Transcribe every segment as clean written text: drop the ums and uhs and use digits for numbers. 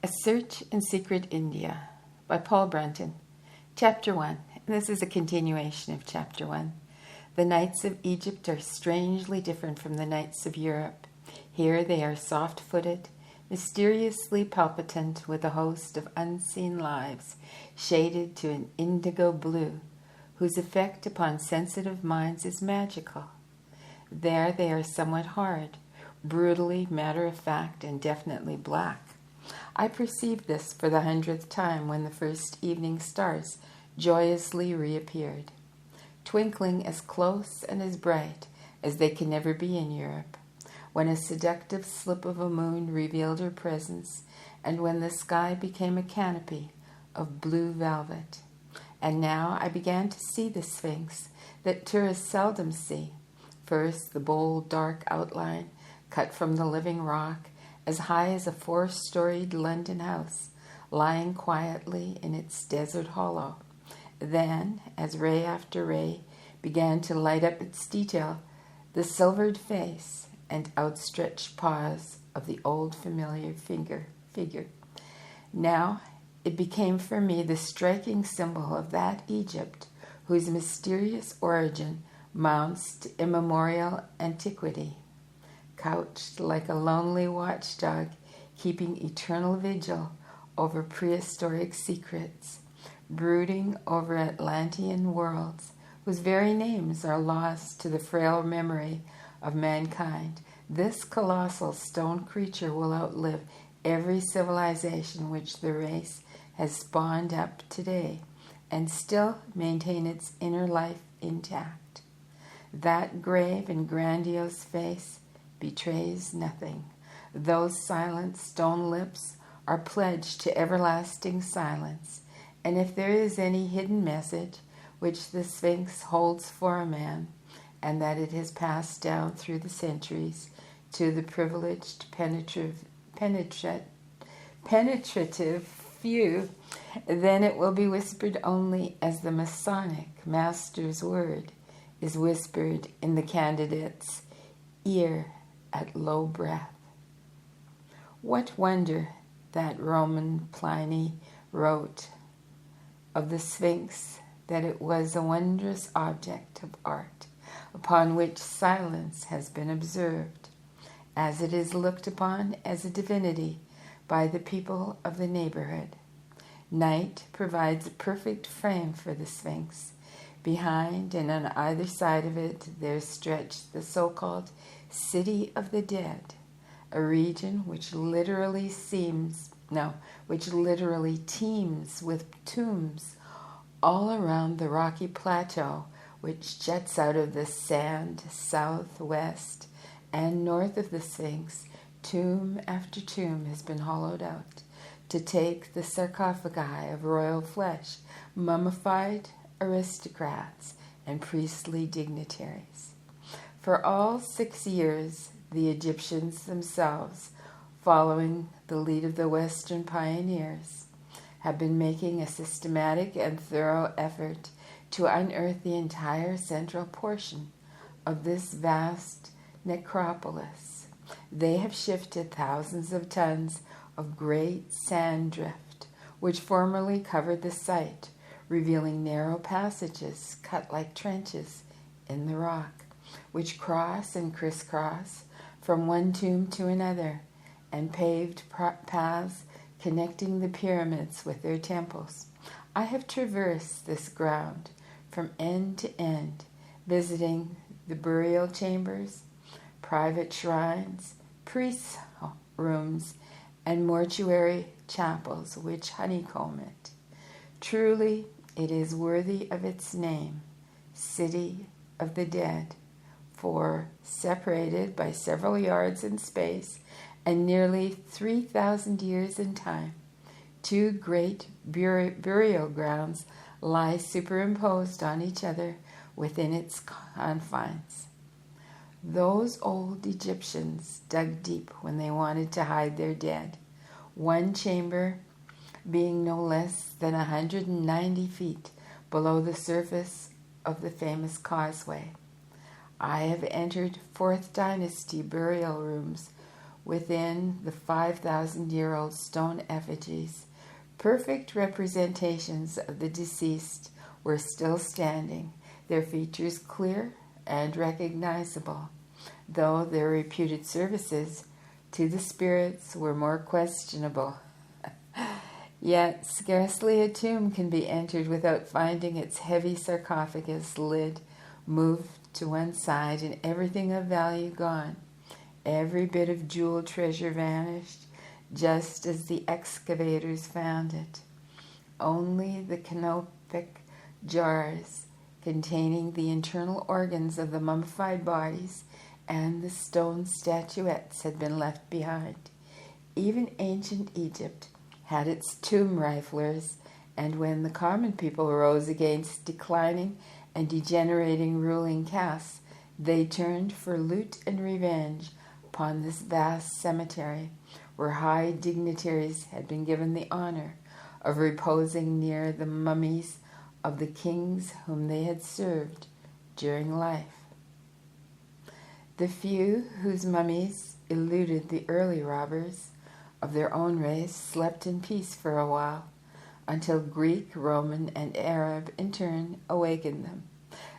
A Search in Secret India by Paul Brunton. Chapter 1. And this is a continuation of Chapter 1. The nights of Egypt are strangely different from the nights of Europe. Here they are soft-footed, mysteriously palpitant with a host of unseen lives, shaded to an indigo blue, whose effect upon sensitive minds is magical. There they are somewhat hard, brutally matter-of-fact and definitely black. I perceived this for the 100th time when the first evening stars joyously reappeared, twinkling as close and as bright as they can never be in Europe, when a seductive slip of a moon revealed her presence, and when the sky became a canopy of blue velvet. And now I began to see the Sphinx that tourists seldom see. First, the bold, dark outline cut from the living rock, as high as a 4-storied London house, lying quietly in its desert hollow. Then, as ray after ray began to light up its detail, the silvered face and outstretched paws of the old familiar figure. Now it became for me the striking symbol of that Egypt whose mysterious origin mounts to immemorial antiquity. Couched like a lonely watchdog, keeping eternal vigil over prehistoric secrets, brooding over Atlantean worlds, whose very names are lost to the frail memory of mankind, this colossal stone creature will outlive every civilization which the race has spawned up today, and still maintain its inner life intact. That grave and grandiose face betrays nothing. Those silent stone lips are pledged to everlasting silence, and if there is any hidden message which the Sphinx holds for a man, and that it has passed down through the centuries to the privileged penetrative few, then it will be whispered only as the Masonic master's word is whispered in the candidate's ear at low breath. What wonder that Roman Pliny wrote of the Sphinx that it was a wondrous object of art upon which silence has been observed, as it is looked upon as a divinity by the people of the neighborhood. Night provides a perfect frame for the Sphinx. Behind and on either side of it there stretched the so-called City of the Dead, a region which literally teems with tombs all around the rocky plateau which juts out of the sand southwest, and north of the Sphinx, tomb after tomb has been hollowed out to take the sarcophagi of royal flesh, mummified aristocrats, and priestly dignitaries. For all 6 years, the Egyptians themselves, following the lead of the Western pioneers, have been making a systematic and thorough effort to unearth the entire central portion of this vast necropolis. They have shifted thousands of tons of great sand drift, which formerly covered the site, revealing narrow passages cut like trenches in the rock, which cross and crisscross from one tomb to another, and paved paths connecting the pyramids with their temples. I have traversed this ground from end to end, visiting the burial chambers, private shrines, priests' rooms, and mortuary chapels which honeycomb it. Truly, it is worthy of its name, City of the Dead, for, separated by several yards in space and nearly 3,000 years in time, two great burial grounds lie superimposed on each other within its confines. Those old Egyptians dug deep when they wanted to hide their dead, one chamber being no less than 190 feet below the surface of the famous causeway. I have entered 4th Dynasty burial rooms Within the 5,000-year-old stone effigies, perfect representations of the deceased were still standing, their features clear and recognizable, though their reputed services to the spirits were more questionable. Yet scarcely a tomb can be entered without finding its heavy sarcophagus lid moved to one side and everything of value gone. Every bit of jewel treasure vanished, just as the excavators found it. Only the canopic jars containing the internal organs of the mummified bodies and the stone statuettes had been left behind. Even ancient Egypt had its tomb riflers, and when the common people rose against declining and degenerating ruling castes, they turned for loot and revenge upon this vast cemetery, where high dignitaries had been given the honor of reposing near the mummies of the kings whom they had served during life. The few whose mummies eluded the early robbers of their own race slept in peace for a while, until Greek, Roman, and Arab in turn awakened them.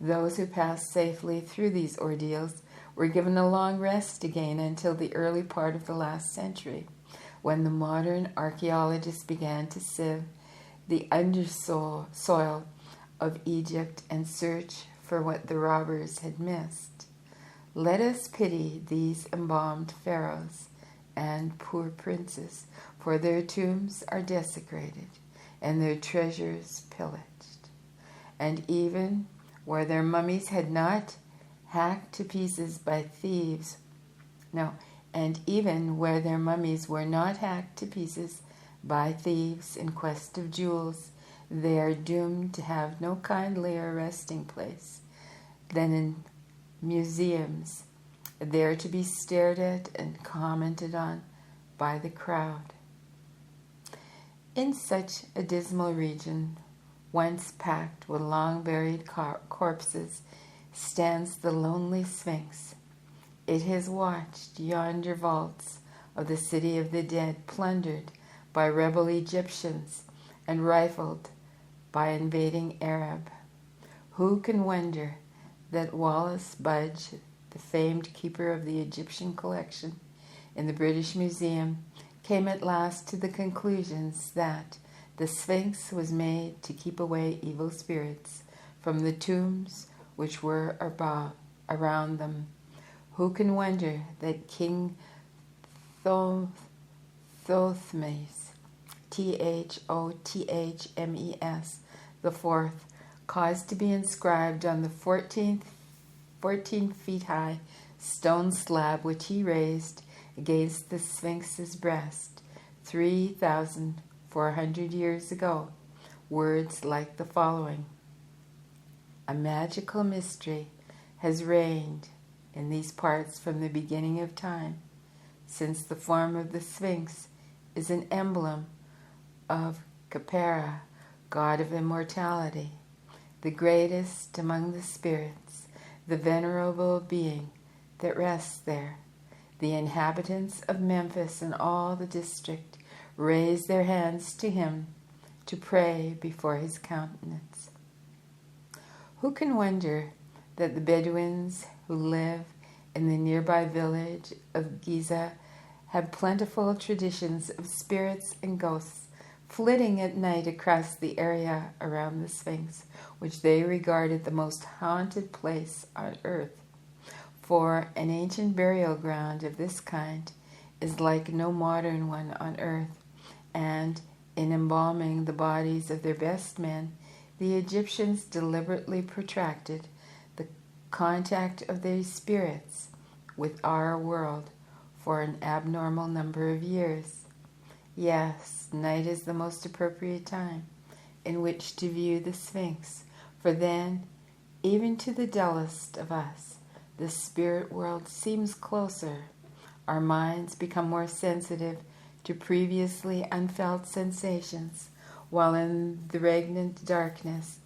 Those who passed safely through these ordeals were given a long rest again until the early part of the last century, when the modern archaeologists began to sieve the undersoil of Egypt and search for what the robbers had missed. Let us pity these embalmed pharaohs and poor princes, for their tombs are desecrated and their treasures pillaged. And even where their mummies had not hacked to pieces by thieves, and even where their mummies were not hacked to pieces by thieves in quest of jewels, they are doomed to have no kindlier resting place than in museums, there to be stared at and commented on by the crowd. In such a dismal region, once packed with long-buried corpses, stands the lonely Sphinx. It has watched yonder vaults of the city of the dead plundered by rebel Egyptians and rifled by invading Arab. Who can wonder that Wallace Budge, the famed keeper of the Egyptian collection in the British Museum, came at last to the conclusions that the Sphinx was made to keep away evil spirits from the tombs which were around them? Who can wonder that King Thothmes, Thothmes the Fourth, caused to be inscribed on the 14 feet high stone slab which he raised against the Sphinx's breast 3,400 years ago, words like the following: "A magical mystery has reigned in these parts from the beginning of time, since the form of the Sphinx is an emblem of Khepera, god of immortality, the greatest among the spirits, the venerable being that rests there. The inhabitants of Memphis and all the district raise their hands to him to pray before his countenance." Who can wonder that the Bedouins who live in the nearby village of Giza have plentiful traditions of spirits and ghosts flitting at night across the area around the Sphinx, which they regarded the most haunted place on earth? For an ancient burial ground of this kind is like no modern one on earth, and in embalming the bodies of their best men, the Egyptians deliberately protracted the contact of these spirits with our world for an abnormal number of years. Yes, night is the most appropriate time in which to view the Sphinx, for then, even to the dullest of us, the spirit world seems closer. Our minds become more sensitive to previously unfelt sensations, while in the regnant darkness,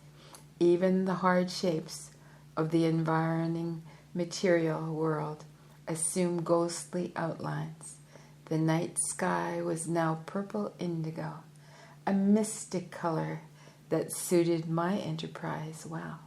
even the hard shapes of the environing material world assume ghostly outlines. The night sky was now purple indigo, a mystic color that suited my enterprise well.